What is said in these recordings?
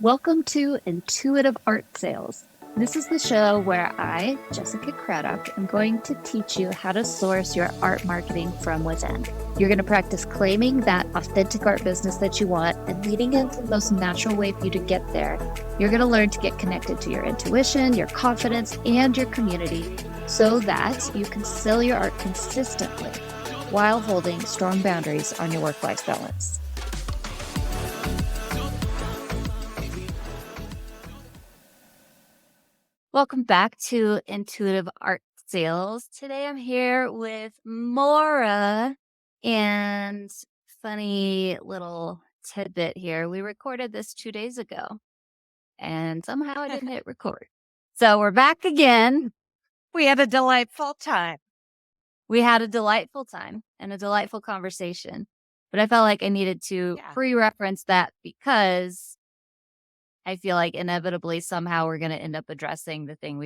Welcome to Intuitive Art Sales. This is the show where I, Jessica Craddock, am going to teach you how to source your art marketing from within. You're going to practice claiming that authentic art business that you want and leading into the most natural way for you to get there. You're going to learn to get connected to your intuition, your confidence, and your community so that you can sell your art consistently while holding strong boundaries on your work-life balance. Welcome back to Intuitive Art Sales. Today I'm here with Maura, and funny little tidbit here. We recorded this 2 days ago and somehow I didn't hit record. So we're back again. We had a delightful time. We had a delightful time and a delightful conversation, but I felt like I needed to pre-reference that because I feel like inevitably somehow we're going to end up addressing the things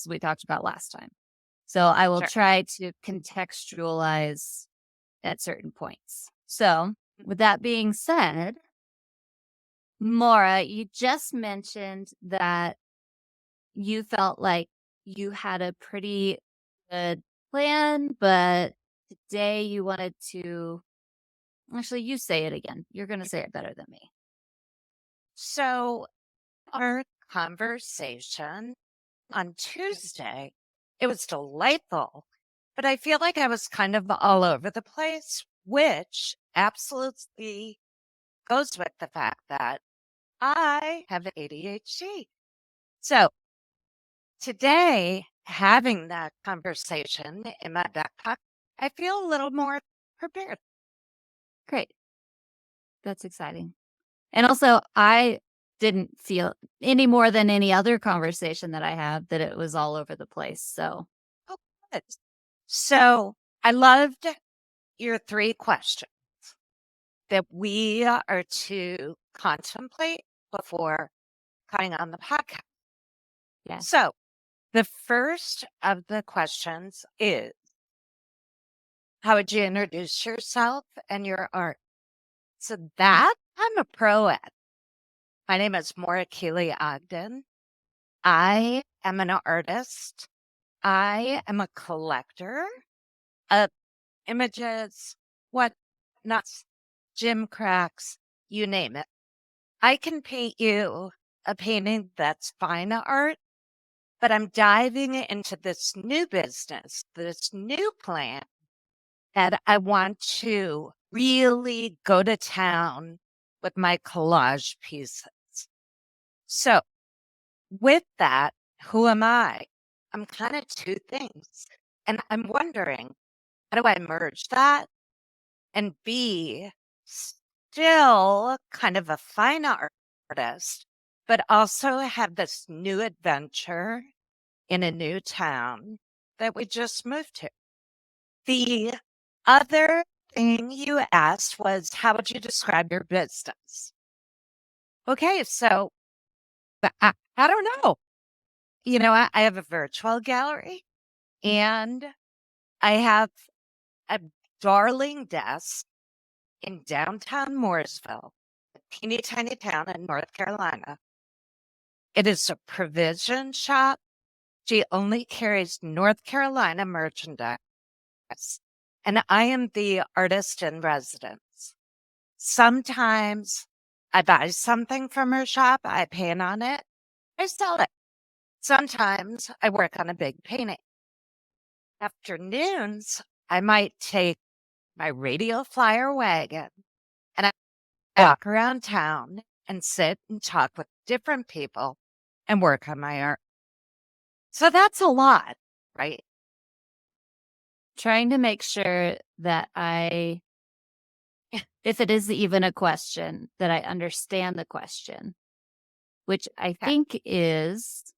we talked about last time. So I will try to contextualize at certain points. So with that being said, Maura, you just mentioned that you felt like you had a pretty good plan, but today you wanted to, actually you say it again. You're going to say it better than me. So our conversation on Tuesday, it was delightful, but I feel like I was kind of all over the place, which absolutely goes with the fact that I have ADHD. So today, having that conversation in my backpack, I feel a little more prepared. Great. That's exciting. And also, I didn't feel any more than any other conversation that I have that it was all over the place. So, Oh, good. So I loved your 3 questions that we are to contemplate before cutting on the podcast. yeah. So the first of the questions is, how would you introduce yourself and your art? So that I'm a pro at. My name is Maura Kealy Ogden. I am an artist. I am a collector of images, whatnots, gym cracks, you name it. I can paint you a painting that's fine art, but I'm diving into this new business, this new plan that I want to really go to town with my collage pieces. So with that, who am I? I'm kind of 2 things. And I'm wondering, how do I merge that and be still kind of a fine artist, but also have this new adventure in a new town that we just moved to? The other thing you asked was, how would you describe your business? Okay, so I don't know. I have a virtual gallery and I have a darling desk in downtown Mooresville, a teeny tiny town in North Carolina. It is a provision shop. She only carries North Carolina merchandise. And I am the artist in residence. Sometimes I buy something from her shop, I paint on it, I sell it. Sometimes I work on a big painting. Afternoons, I might take my radio flyer wagon and I walk around town and sit and talk with different people and work on my art. So that's a lot, right? Trying to make sure that if it is even a question, that I understand the question, which I think is,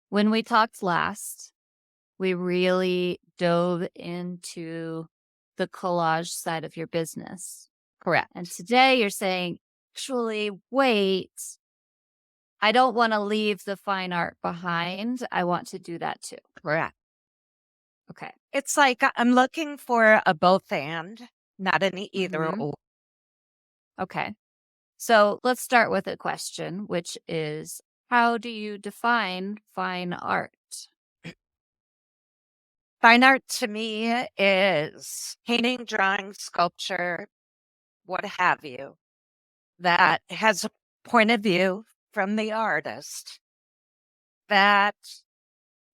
when we talked last, we really dove into the collage side of your business. Correct. And today you're saying, actually, wait, I don't want to leave the fine art behind. I want to do that too. Correct. Okay. It's like I'm looking for a both and, not an either or. Okay. So let's start with a question, which is, how do you define fine art? Fine art to me is painting, drawing, sculpture, what have you, that has a point of view from the artist that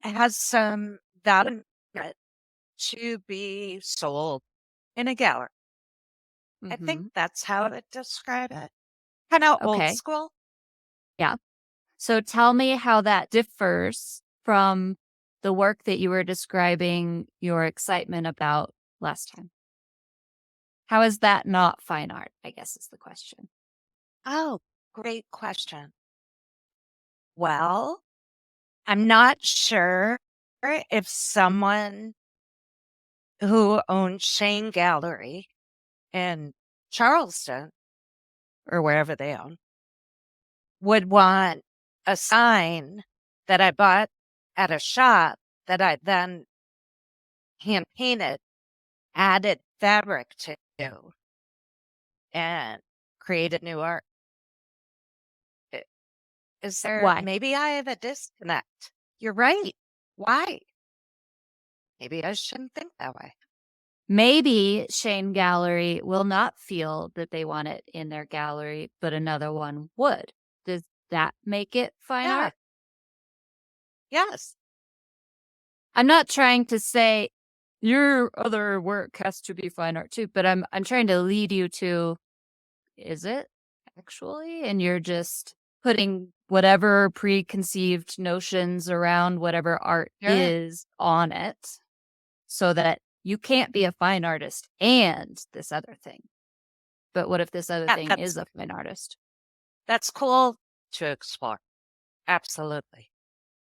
has some value in it to be sold in a gallery. I think Mm-hmm. that's how to describe it. Kind of old Okay. school. Yeah. So tell me how that differs from the work that you were describing your excitement about last time. How is that not fine art? I guess is the question. Oh, great question. Well, I'm not sure if someone who owns Shane Gallery in Charleston or wherever they own would want a sign that I bought at a shop that I then hand painted, added fabric to, and created new art. I- Is there, Why? maybe I have a disconnect? You're right. Why? Maybe I shouldn't think that way. Maybe Shane Gallery will not feel that they want it in their gallery, but another one would. Does that make it fine Yeah. art? Yes. I'm not trying to say your other work has to be fine art too, but I'm trying to lead you to, is it actually? And you're just putting whatever preconceived notions around whatever art Sure. is on it so that you can't be a fine artist and this other thing. But what if this other Yeah, thing is a fine artist? that's cool to explore. Absolutely.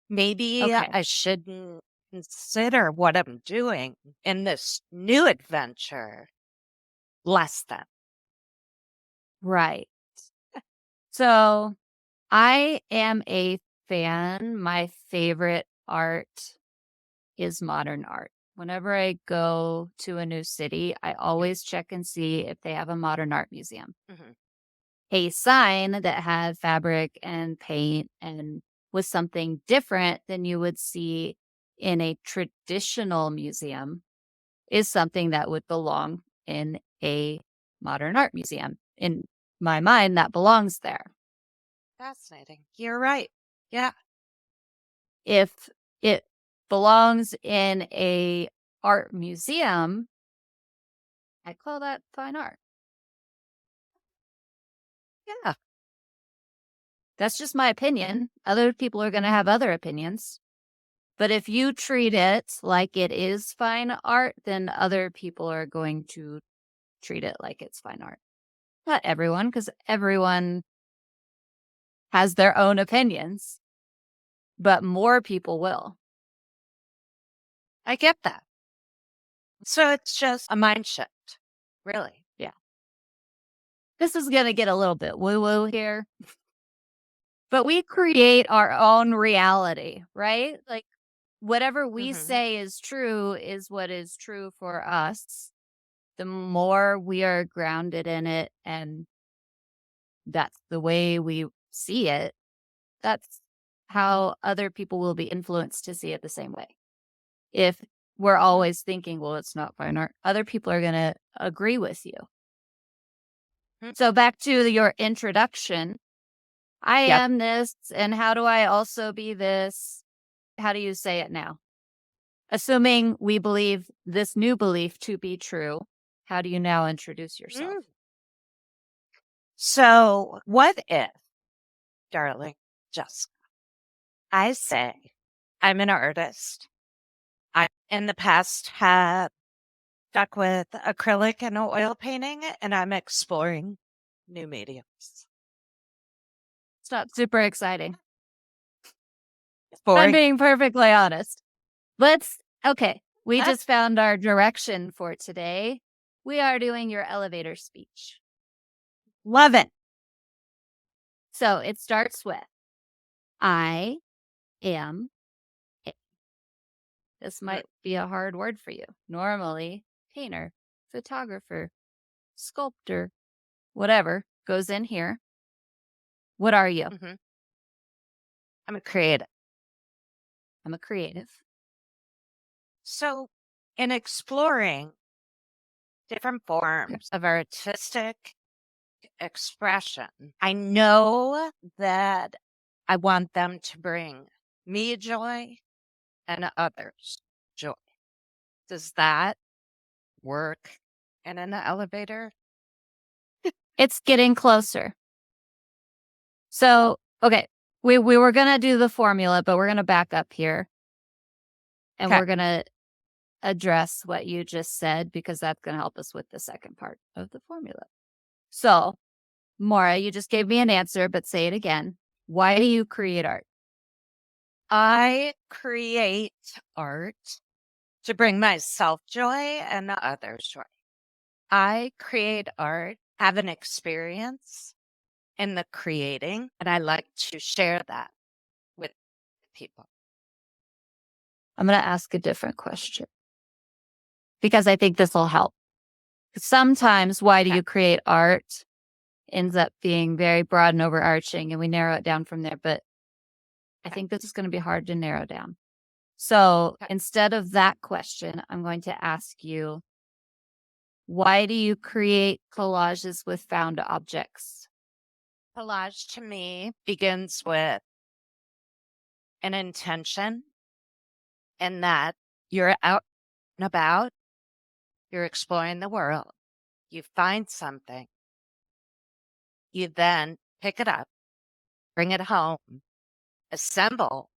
Maybe Okay. I shouldn't consider what I'm doing in this new adventure less than. Right. So I am a fan. My favorite art is modern art. Whenever I go to a new city, I always check and see if they have a modern art museum. Mhm. A sign that had fabric and paint and was something different than you would see in a traditional museum is something that would belong in a modern art museum. In my mind, that belongs there. Fascinating. You're right. Yeah. If it belongs in a art museum, I call that fine art. Yeah. That's just my opinion. Other people are going to have other opinions. But if you treat it like it is fine art, then other people are going to treat it like it's fine art. Not everyone, because everyone has their own opinions, but more people will. I get that. So it's just a mind shift, really. Yeah. This is going to get a little bit woo woo here, but we create our own reality, right? Like whatever we Hmm. say is true is what is true for us. The more we are grounded in it and that's the way we see it, that's how other people will be influenced to see it the same way. If we're always thinking, well, it's not fine art, other people are going to agree with you. So back to your introduction, I Yep. am this, and how do I also be this? How do you say it now? Assuming we believe this new belief to be true, how do you now introduce yourself? Mm. So what if, darling Jessica, I say I'm an artist. I, in the past, have stuck with acrylic and oil painting, and I'm exploring new mediums. It's not super exciting. I'm Boring. being perfectly honest. Okay, we Huh? just found our direction for today. We are doing your elevator speech. Love it. So it starts with, I am. This Mm. might be a hard word for you. Normally, painter, photographer, sculptor, whatever goes in here. What are you? Mhm. I'm a creative. I'm a creative. So, in exploring different forms of artistic expression, I know that I want them to bring me joy and others joy. Does that work in an elevator? It's getting closer. So, okay, we were gonna do the formula, but we're gonna back up here and Okay. we're gonna address what you just said because that's gonna help us with the second part of the formula. So, Maura, you just gave me an answer, but say it again. Why do you create art? I create art to bring myself joy and others joy. I create art, have an experience in the creating, and I like to share that with people. I'm gonna ask a different question because I think this will help. Sometimes, why do Okay. you create art ends up being very broad and overarching, and we narrow it down from there. But I Okay. think this is going to be hard to narrow down. So Okay. instead of that question, I'm going to ask you, why do you create collages with found objects? Collage to me begins with an intention in that you're out and about, you're exploring the world, you find something, you then pick it up, bring it home, assemble,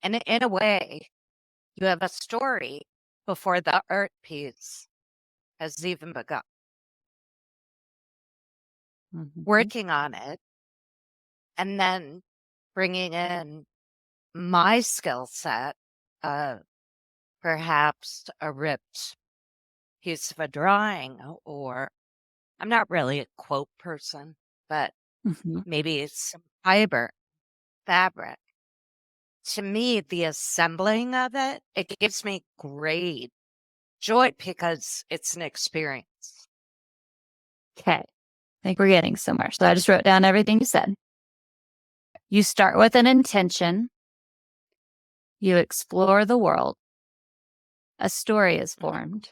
and in a way, you have a story before the art piece has even begun. Mhm. Working on it and then bringing in my skill set of perhaps a ripped piece of a drawing, or I'm not really a quote person, but Mhm. maybe it's some fiber, fabric. To me, the assembling of it gives me great joy because it's an experience. Okay. I think we're getting somewhere. So I just wrote down everything you said. You start with an intention. You explore the world. A story is Mhm. formed.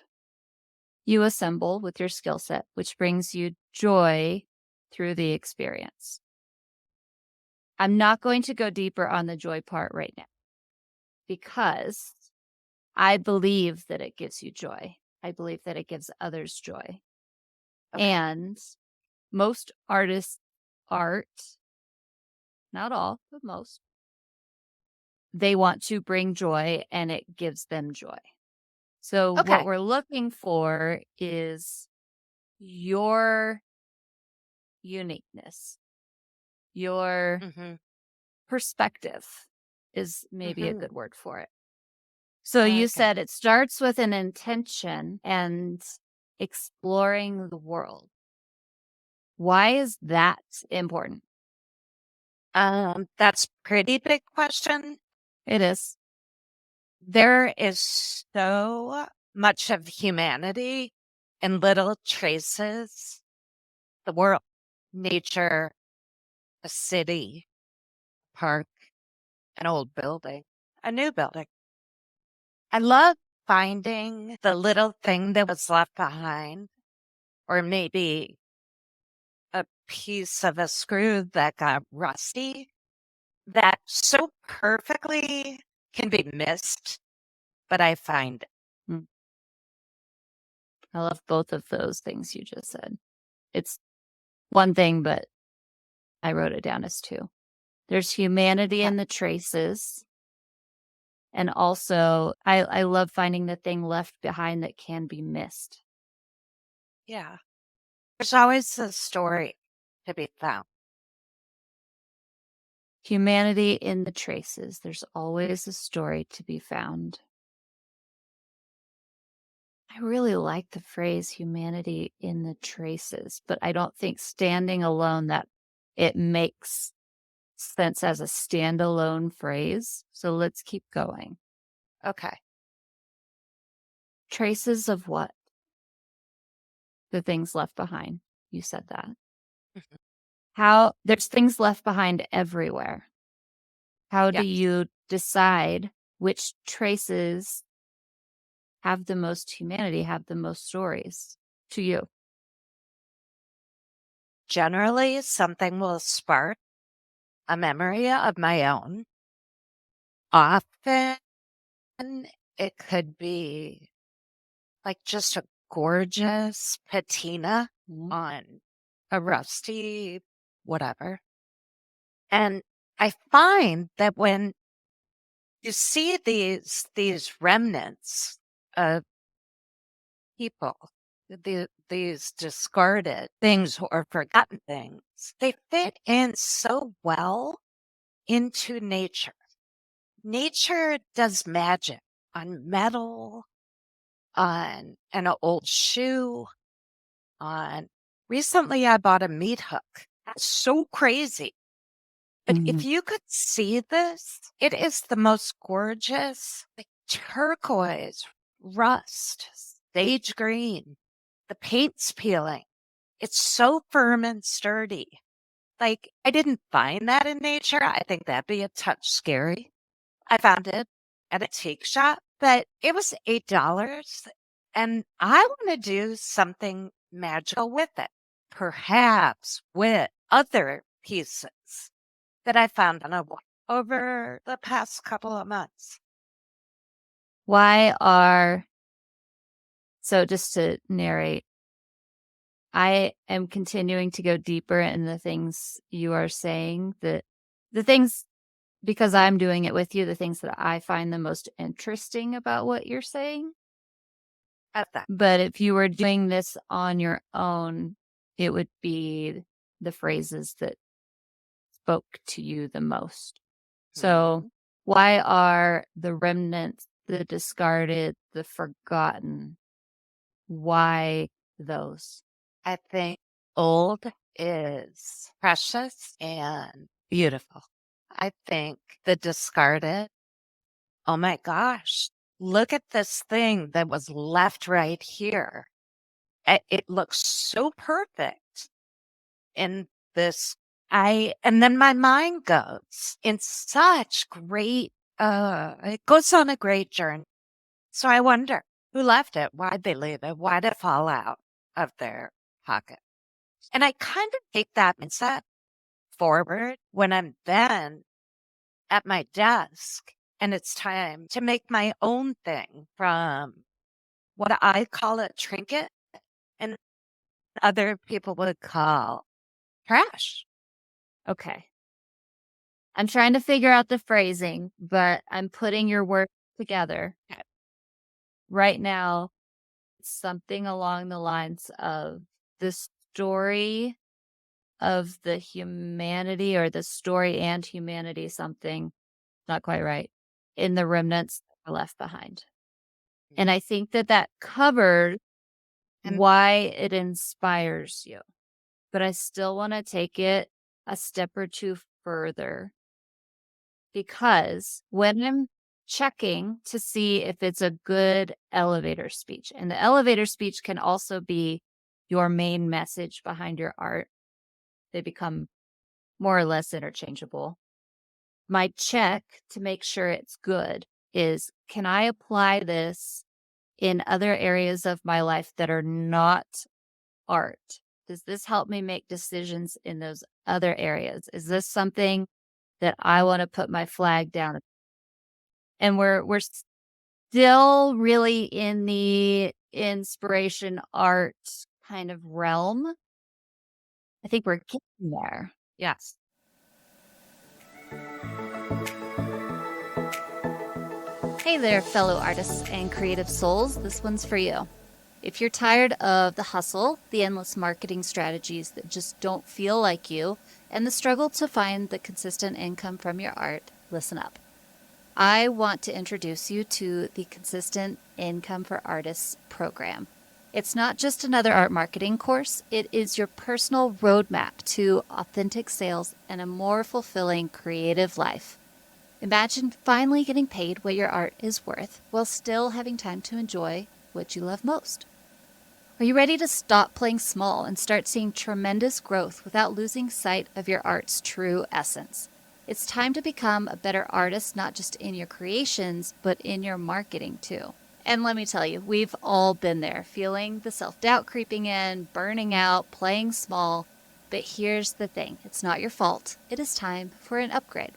You assemble with your skill set, which brings you joy through the experience. I'm not going to go deeper on the joy part right now because I believe that it gives you joy. I believe that it gives others joy. Okay. And most artists' art, not all, but most, they want to bring joy and it gives them joy. So, what Okay. we're looking for is your uniqueness, your Hmm. perspective is maybe a Hmm. good word for it. So, you Okay. said it starts with an intention and exploring the world. Why is that important? That's pretty big question. It is. There is so much of humanity in little traces, the world, nature, a city, park, an old building, a new building. I love finding the little thing that was left behind, or maybe a piece of a screw that got rusty that so perfectly can be missed, but I find it. Mm, I love both of those things you just said. It's one thing, but I wrote it down as two. There's humanity Okay. in the traces. And also, I love finding the thing left behind that can be missed. Yeah. There's always a story to be found. Humanity in the traces. There's always a story to be found. I really like the phrase humanity in the traces, but I don't think standing alone that it makes sense as a standalone phrase. So let's keep going. Okay. Traces of what? The things left behind. You said that. Mhm. there's things left behind everywhere. How do Yes. you decide which traces have the most humanity, have the most stories to you? Generally, something will spark a memory of my own. Often, it could be like just a gorgeous patina on a rusty whatever. And I find that when you see these remnants of people, these discarded things or forgotten things, they fit in so well into nature. Nature does magic on metal, on an old shoe, on recently I bought a meat hook. That's so crazy. But if you could see this, it is the most gorgeous, like turquoise, rust, sage green. The paint's peeling. It's so firm and sturdy. Like, I didn't find that in nature. I think that'd be a touch scary. I found it at a antique shop, but it was $8. And I want to do something magical with it, perhaps with other pieces that I found on a walk over the past couple of months. So just to narrate, I am continuing to go deeper in the things you are saying, the things, because I'm doing it with you, the things that I find the most interesting about what you're saying. At that. But if you were doing this on your own, it would be the phrases that spoke to you the most. So why are the remnants, the discarded, the forgotten, why those? I think old is precious and beautiful. I think the discarded, oh my gosh, look at this thing that was left right here. It looks so perfect in this. And then my mind goes in such great, it goes on a great journey. So I wonder who left it? Why'd they leave it? Why'd it fall out of their pocket? And I kind of take that mindset forward when I'm then at my desk and it's time to make my own thing from what I call a trinket and other people would call trash. Okay. I'm trying to figure out the phrasing, but I'm putting your work together. Okay. Right now, it's something along the lines of the story of the humanity, or the story and humanity, something not quite right, in the remnants that are left behind. And I think that covers And why it inspires you. But I still want to take it a step or two further, because when I'm checking to see if it's a good elevator speech, and the elevator speech can also be your main message behind your art, they become more or less interchangeable. My check to make sure it's good is, can I apply this in other areas of my life that are not art? Does this help me make decisions in those other areas? Is this something that I want to put my flag down? And we're still really in the inspiration art kind of realm. I think we're getting there. yes. Hey there, fellow artists and creative souls. This one's for you. If you're tired of the hustle, the endless marketing strategies that just don't feel like you, and the struggle to find the consistent income from your art, listen up. I want to introduce you to the Consistent Income for Artists program. It's not just another art marketing course, it is your personal roadmap to authentic sales and a more fulfilling creative life. Imagine finally getting paid what your art is worth while still having time to enjoy what you love most. Are you ready to stop playing small and start seeing tremendous growth without losing sight of your art's true essence? It's time to become a better artist, not just in your creations, but in your marketing too. And let me tell you, we've all been there, feeling the self-doubt creeping in, burning out, playing small. But here's the thing, it's not your fault. It is time for an upgrade.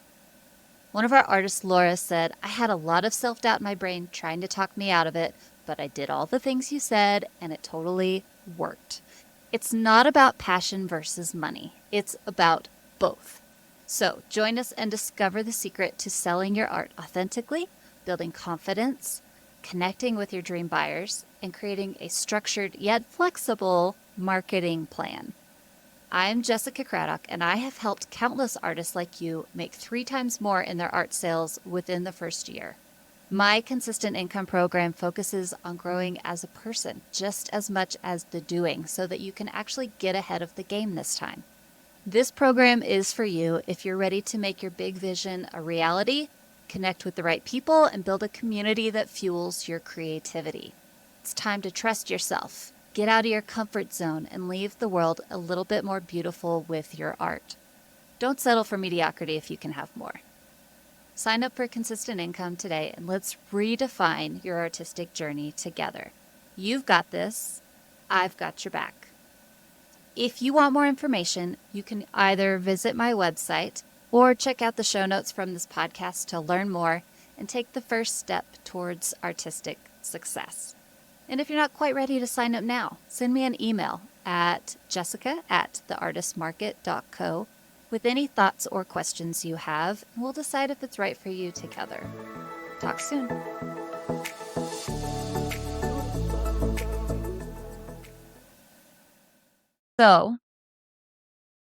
One of our artists, Laura, said, I had a lot of self-doubt in my brain trying to talk me out of it, but I did all the things you said and it totally worked. It's not about passion versus money. It's about both. So join us and discover the secret to selling your art authentically, building confidence, connecting with your dream buyers, and creating a structured yet flexible marketing plan. I'm Jessica Craddock, and I have helped countless artists like you make 3 times more in their art sales within the first year. My consistent income program focuses on growing as a person just as much as the doing so that you can actually get ahead of the game this time. This program is for you if you're ready to make your big vision a reality, connect with the right people, and build a community that fuels your creativity. It's time to trust yourself, get out of your comfort zone, and leave the world a little bit more beautiful with your art. Don't settle for mediocrity if you can have more. Sign up for consistent income today and let's redefine your artistic journey together. You've got this. I've got your back. If you want more information, you can either visit my website or check out the show notes from this podcast to learn more and take the first step towards artistic success. And if you're not quite ready to sign up now, send me an email at jessica@theartistmarket.co with any thoughts or questions you have, and we'll decide if it's right for you together. Talk soon. So,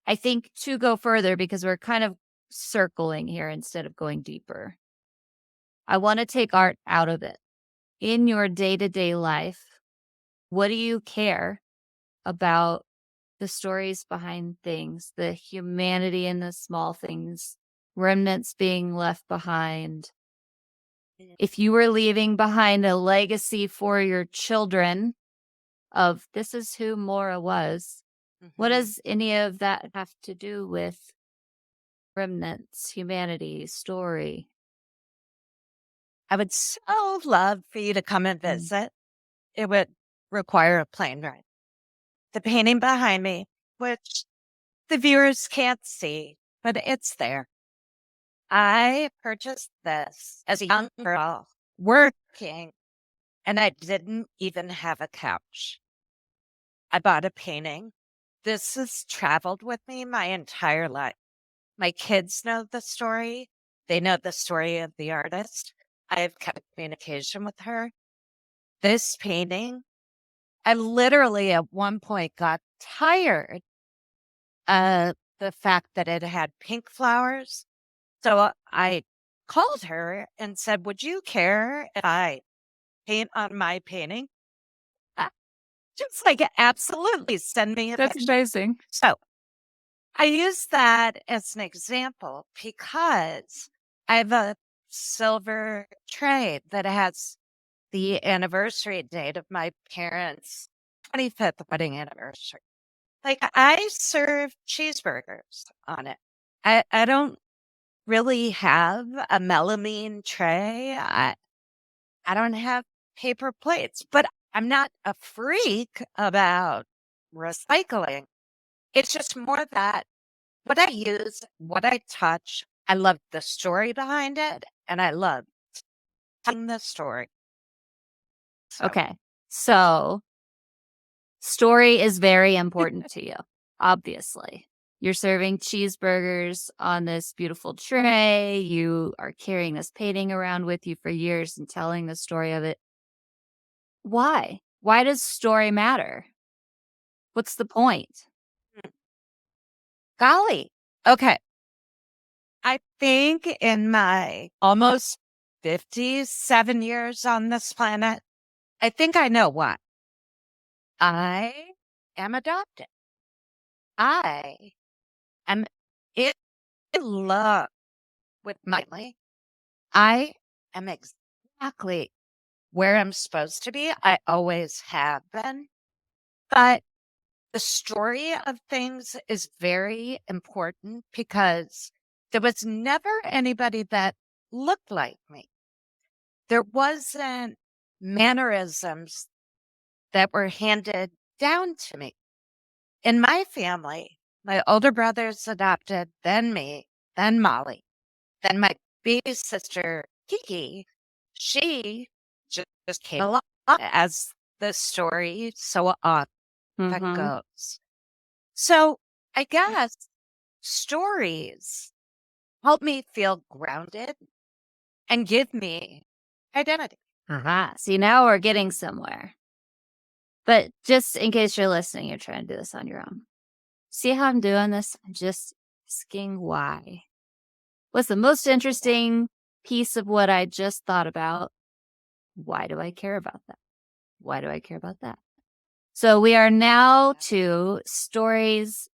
I think to go further, because we're kind of circling here instead of going deeper, I want to take art out of it. In your day-to-day life, what do you care about the stories behind things, the humanity in the small things, remnants being left behind? If you were leaving behind a legacy for your children of this is who Maura was, what does any of that have to do with remnants, humanity, story? I would so love for you to come and visit. It would require a plane ride. The painting behind me, which the viewers can't see, but it's there. I purchased this as a young girl working, and I didn't even have a couch. I bought a painting. This has traveled with me my entire life. My kids know the story. They know the story of the artist. I have kept communication with her. This painting, I literally at one point got tired of the fact that it had pink flowers. So I called her and said, would you care if I paint on my painting? Uh, Just like, absolutely, send me a That's picture. amazing. So I use that as an example because I have a silver tray that has the anniversary date of my parents' 25th wedding anniversary. Like, I serve cheeseburgers on it. I don't really have a melamine tray. I don't have paper plates, but I'm not a freak about recycling. It's just more that what I use, what I touch, I love the story behind it, and I love telling the story. So, Okay. So, story is very important to you, obviously. You're serving cheeseburgers on this beautiful tray. You are carrying this painting around with you for years and telling the story of it. Why? Why does story matter? What's the point? golly. Okay. I think in my almost 57 years on this planet, I think I know why. I am adopted. I am in love with my family. I am exactly where I'm supposed to be. I always have been. But the story of things is very important because there was never anybody that looked like me. There wasn't mannerisms that were handed down to me. In my family, my older brothers adopted, then me, then Molly, then my baby sister, Kiki. She just came along as the story so often Mm-hmm. goes. So I guess stories help me feel grounded and give me identity. Aha. See, now we're getting somewhere. But just in case you're listening, you're trying to do this on your own. See how I'm doing this? I'm just asking why. What's the most interesting piece of what I just thought about? Why do I care about that? Why do I care about that? So we are now to stories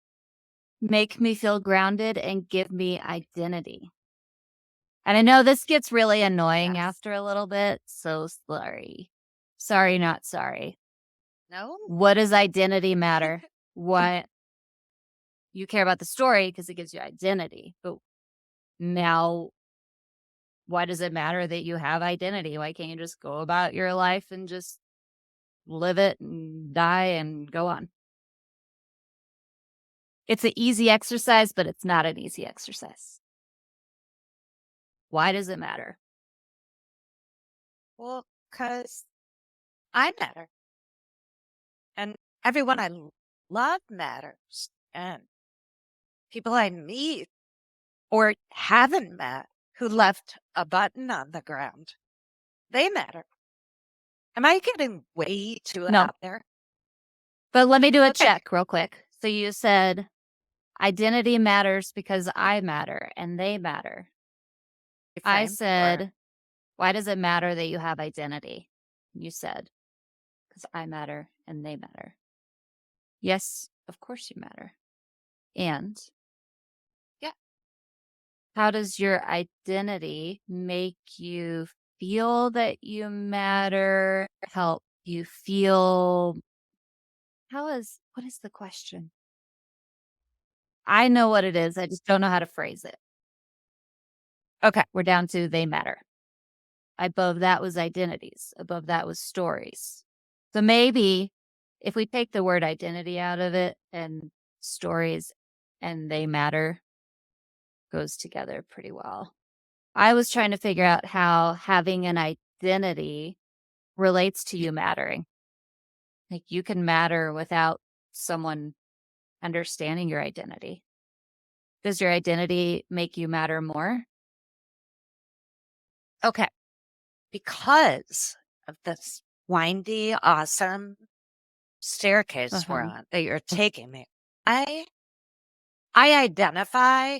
make me feel grounded and give me identity. And I know this gets really annoying Yes. after a little bit, so sorry. Sorry, not sorry. No? What does identity matter? What you care about the story because it gives you identity. But now, why does it matter that you have identity? Why can't you just go about your life and just live it and die and go on? It's an easy exercise, but it's not an easy exercise. Why does it matter? Well, because I matter. And everyone I love matters. And people I meet or haven't met who left a button on the ground, they matter. Am I getting way too No. out there? But let me do a Okay. check real quick. So you said identity matters because I matter and they matter. I said, why does it matter that you have identity? You said, because I matter and they matter. Yes, of course you matter. And Yeah. how does your identity make you feel that you matter? Help you feel what is the question? I know what it is. I just don't know how to phrase it. Okay, we're down to they matter. Above that was identities. Above that was stories. So maybe if we take the word identity out of it and stories and they matter goes together pretty well. I was trying to figure out how having an identity relates to you mattering. Like you can matter without someone understanding your identity. Does your identity make you matter more? Okay. Because of this windy, awesome staircase we're on that you're taking me, I identify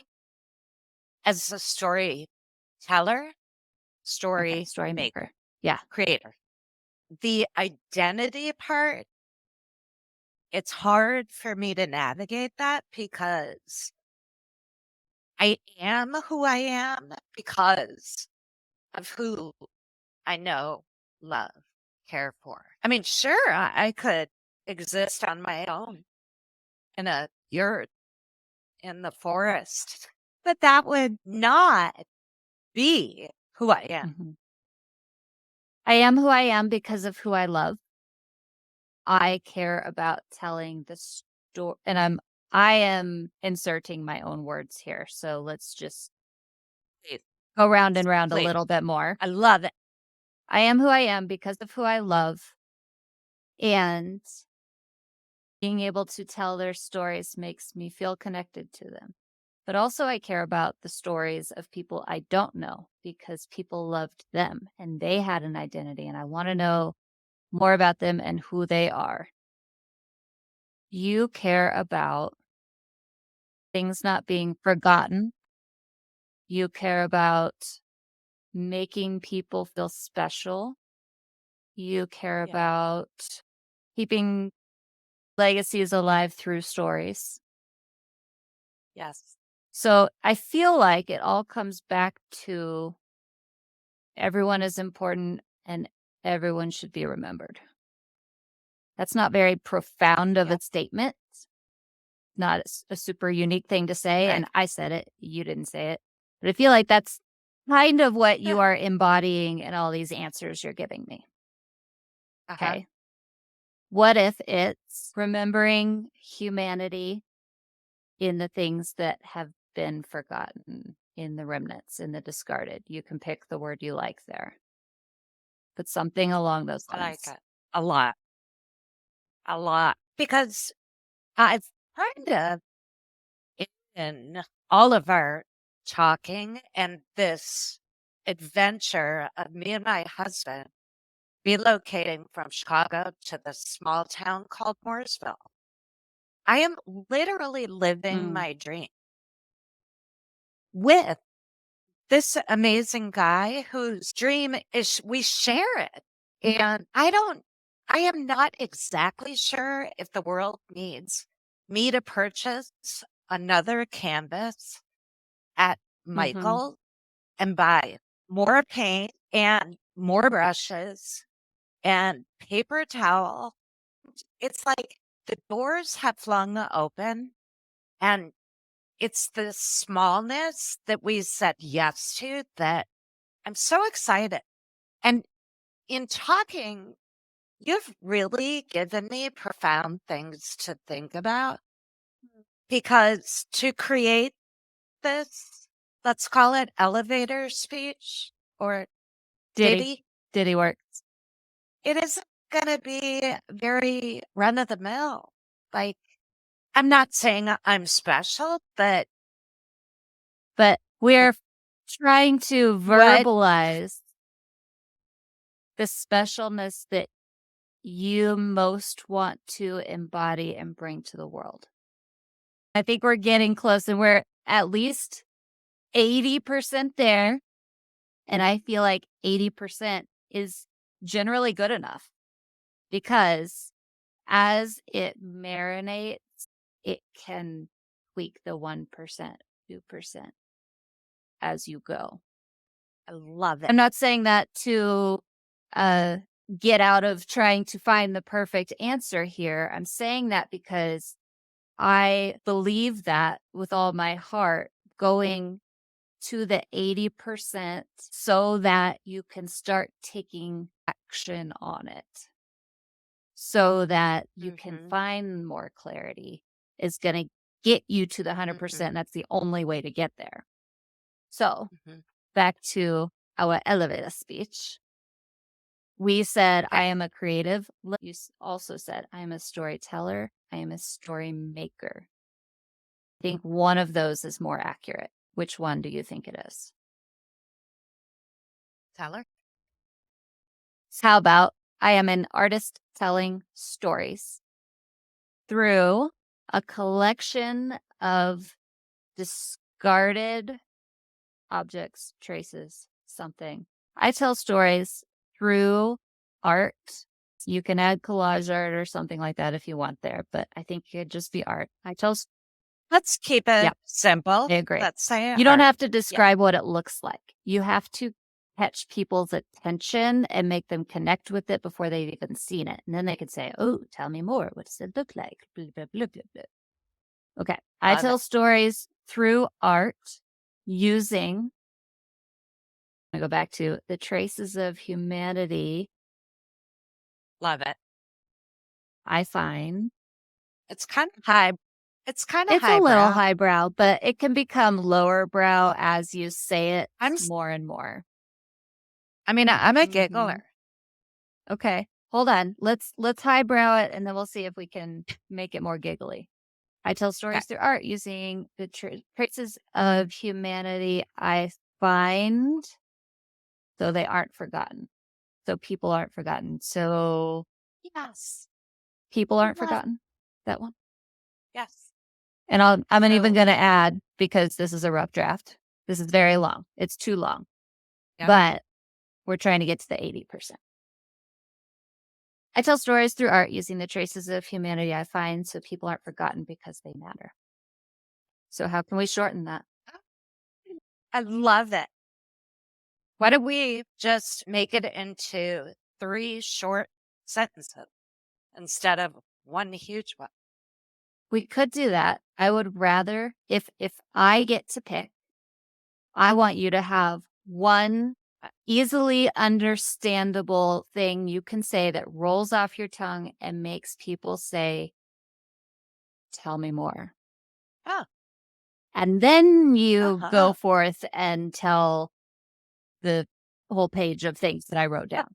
as a storyteller, story maker, Yeah. creator. The identity part, it's hard for me to navigate that because I am who I am because of who I know, love, care for. I mean, sure, I could exist on my own in a yurt in the forest, but that would not be who I am. Mhm. I am who I am because of who I love. I care about telling the story, and I am inserting my own words here. So let's just Please, go round and round a please. little bit more. I love it. I am who I am because of who I love, and being able to tell their stories makes me feel connected to them. But also, I care about the stories of people I don't know because people loved them and they had an identity, and I want to know more about them and who they are. You care about things not being forgotten. You care about making people feel special. You care Yeah. about keeping legacies alive through stories. Yes. So I feel like it all comes back to everyone is important and everyone should be remembered. That's not very profound of Yeah. a statement. Not a super unique thing to say. Right. And I said it, you didn't say it. But I feel like that's kind of what you Yeah. are embodying in all these answers you're giving me. Uh-huh. Okay. What if it's remembering humanity in the things that have been forgotten, in the remnants, in the discarded? You can pick the word you like there. But something along those I like lines. it. A lot. A lot. Because I've kind of in all of our talking and this adventure of me and my husband relocating from Chicago to this small town called Mooresville. I am literally living Mm. my dream with this amazing guy whose dream is we share it. And I am not exactly sure if the world needs me to purchase another canvas at Mm-hmm. Michael and buy more paint and more brushes and paper towel. It's like the doors have flung open, and it's the smallness that we said yes to that I'm so excited. And in talking, you've really given me profound things to think about because to create this, let's call it elevator speech or Diddy. ditty, Diddy works. it isn't going to be very run of the mill. Like, I'm not saying I'm special, but We're trying to what? verbalize the specialness that you most want to embody and bring to the world. I think we're getting close and we're at least 80% there. And I feel like 80% is generally good enough because as it marinates, it can tweak the 1%, 2% as you go. I love it. I'm not saying that to get out of trying to find the perfect answer here. I'm saying that because I believe that with all my heart, going to the 80% so that you can start taking action on it, so that you can Mhm. find more clarity is going to get you to the 100%. Mhm. That's the only way to get there. So Mhm. back to our elevator speech. We said, I Okay. am a creative. You also said, I am a storyteller. I am a story maker. I think one of those is more accurate. Which one do you think it is? Tyler? How about I am an artist telling stories through a collection of discarded objects, traces, something. I tell stories through art. You can add collage art or something like that if you want there, but I think it could just be art. Let's keep Yeah, it simple. I agree. Let's say You don't art. have to Yeah. describe what it looks like. You have to catch people's attention and make them connect with it before they've even seen it. And then they could say, oh, tell me more. What does it look like? Blah, blah, blah, blah, blah. Okay. I Love tell it. stories through art using, I go back to the traces of humanity Love it. I find. It's kind of high. It's kind of It's a little highbrow. highbrow, but it can become lower brow as you say it I'm more and more. I mean, I'm a Mhm. giggler. Okay, hold on. Let's highbrow it, and then we'll see if we can make it more giggly. I tell Okay. stories through art using the traces of humanity I find, so they aren't forgotten. So people aren't forgotten. So Yes. people aren't Love. forgotten. That one. Yes. And I'm even So, going to add, because this is a rough draft. This is very long. It's too long, yep. but we're trying to get to the 80%. I tell stories through art using the traces of humanity I find so people aren't forgotten because they matter. So how can we shorten that? I love it. Why don't we just make it into 3 short sentences? instead of one huge one. We could do that. I would rather, if I get to pick, I want you to have one easily understandable thing you can say that rolls off your tongue and makes people say, tell me more. Oh. And then you go forth and tell the whole page of things that I wrote down.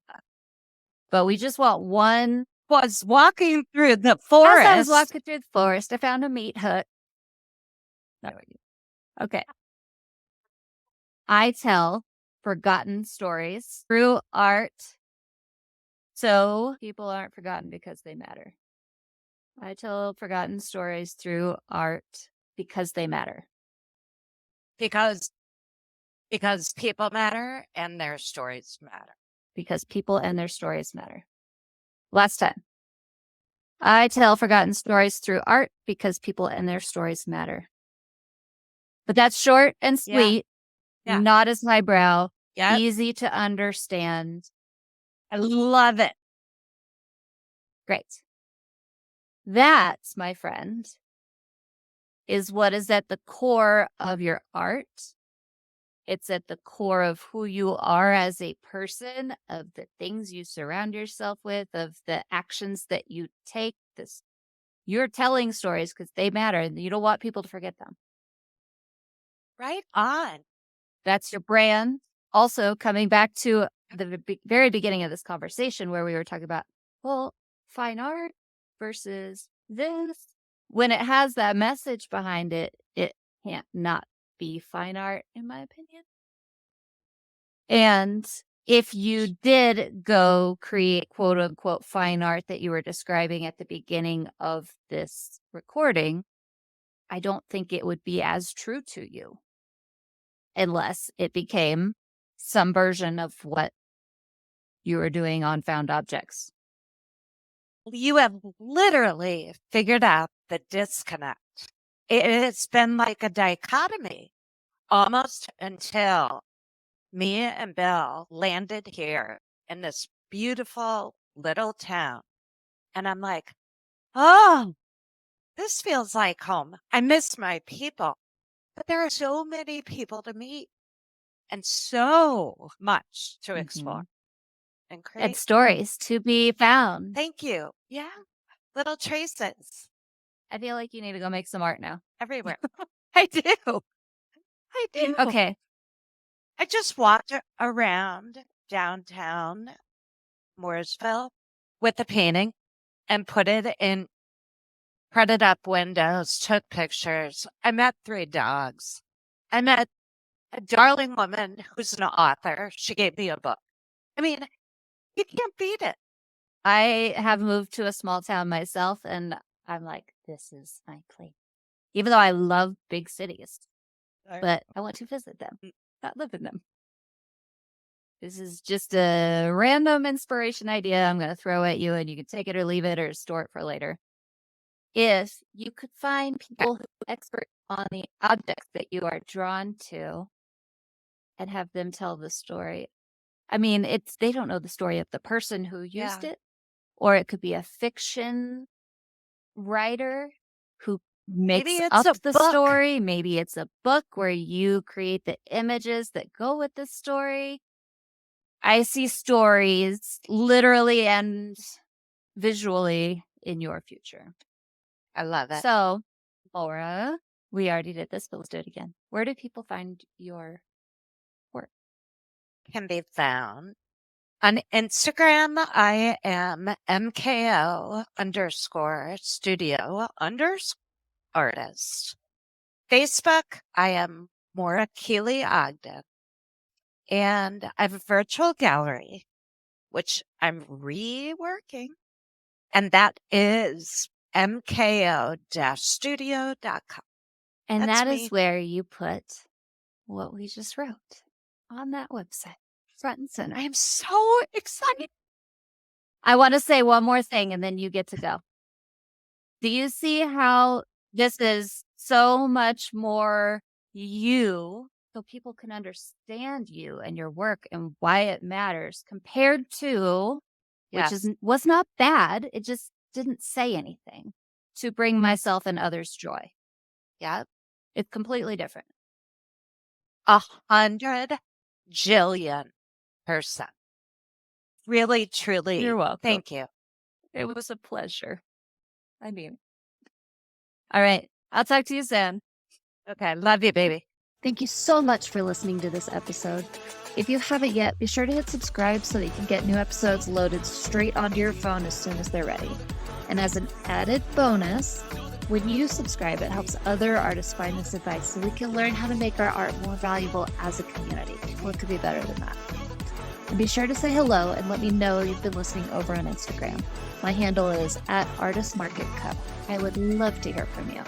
But we just want one. Was walking through the forest. As I was walking through the forest, I found a meat hut. Okay. I tell forgotten stories through art, so people aren't forgotten because they matter. I tell forgotten stories through art because they matter. Because people matter and their stories matter. Because people and their stories matter. Last time. I tell forgotten stories through art because people and their stories matter. But that's short and sweet, not as highbrow, easy to understand. I love it. Great. That, my friend, is what is at the core of your art. It's at the core of who you are as a person, of the things you surround yourself with, of the actions that you take. You're telling stories because they matter, and you don't want people to forget them. Right on. That's your brand. Also, coming back to the very beginning of this conversation where we were talking about, well, fine art versus this. When it has that message behind it, it can't not be fine art, in my opinion. And if you did go create quote unquote fine art that you were describing at the beginning of this recording, I don't think it would be as true to you unless it became some version of what you were doing on found objects. You have literally figured out the disconnect. It's been like a dichotomy almost until me and Bill landed here in this beautiful little town. And I'm like, oh, this feels like home. I miss my people. But there are so many people to meet and so much to explore and create. And stories to be found. Thank you. Yeah. Little traces. I feel like you need to go make some art now. Everywhere. I do. I do. Okay. I just walked around downtown Mooresville with a painting and put it in printed up windows, took pictures. I met 3 dogs. I met a darling woman who's an author. She gave me a book. I mean, you can't beat it. I have moved to a small town myself, and I'm like, this is my place. Even though I love big cities, but I want to visit them, not live in them. This is just a random inspiration idea I'm going to throw at you, and you can take it or leave it or store it for later. If you could find people who are expert on the objects that you are drawn to and have them tell the story. I mean, they don't know the story of the person who used it, or it could be a fiction writer who makes up the story. Maybe it's a book where you create the images that go with the story. I see stories literally and visually in your future. I love it. So, Maura, we already did this, but let's do it again. Where do people find your work? Can be found on Instagram. I am MKO_studio_artist. Facebook, I am Maura Kealy Ogden. And I have a virtual gallery, which I'm reworking. And that is mko-studio.com. And that is where you put what we just wrote on that website, front and center. I am so excited. I want to say one more thing, and then you get to go. Do you see how this is so much more you, so people can understand you and your work and why it matters compared to, which was not bad. It just didn't say anything to bring myself and others joy. Yep. It's completely different. 100 jillion%. Really, truly. You're welcome. Thank you. It was a pleasure. I mean, all right. I'll talk to you soon. Okay. Love you, baby. Thank you so much for listening to this episode. If you haven't yet, be sure to hit subscribe so that you can get new episodes loaded straight onto your phone as soon as they're ready. And as an added bonus, when you subscribe, it helps other artists find this advice so we can learn how to make our art more valuable as a community. What could be better than that? And be sure to say hello and let me know you've been listening over on Instagram. My handle is @ArtistMarketCo. I would love to hear from you.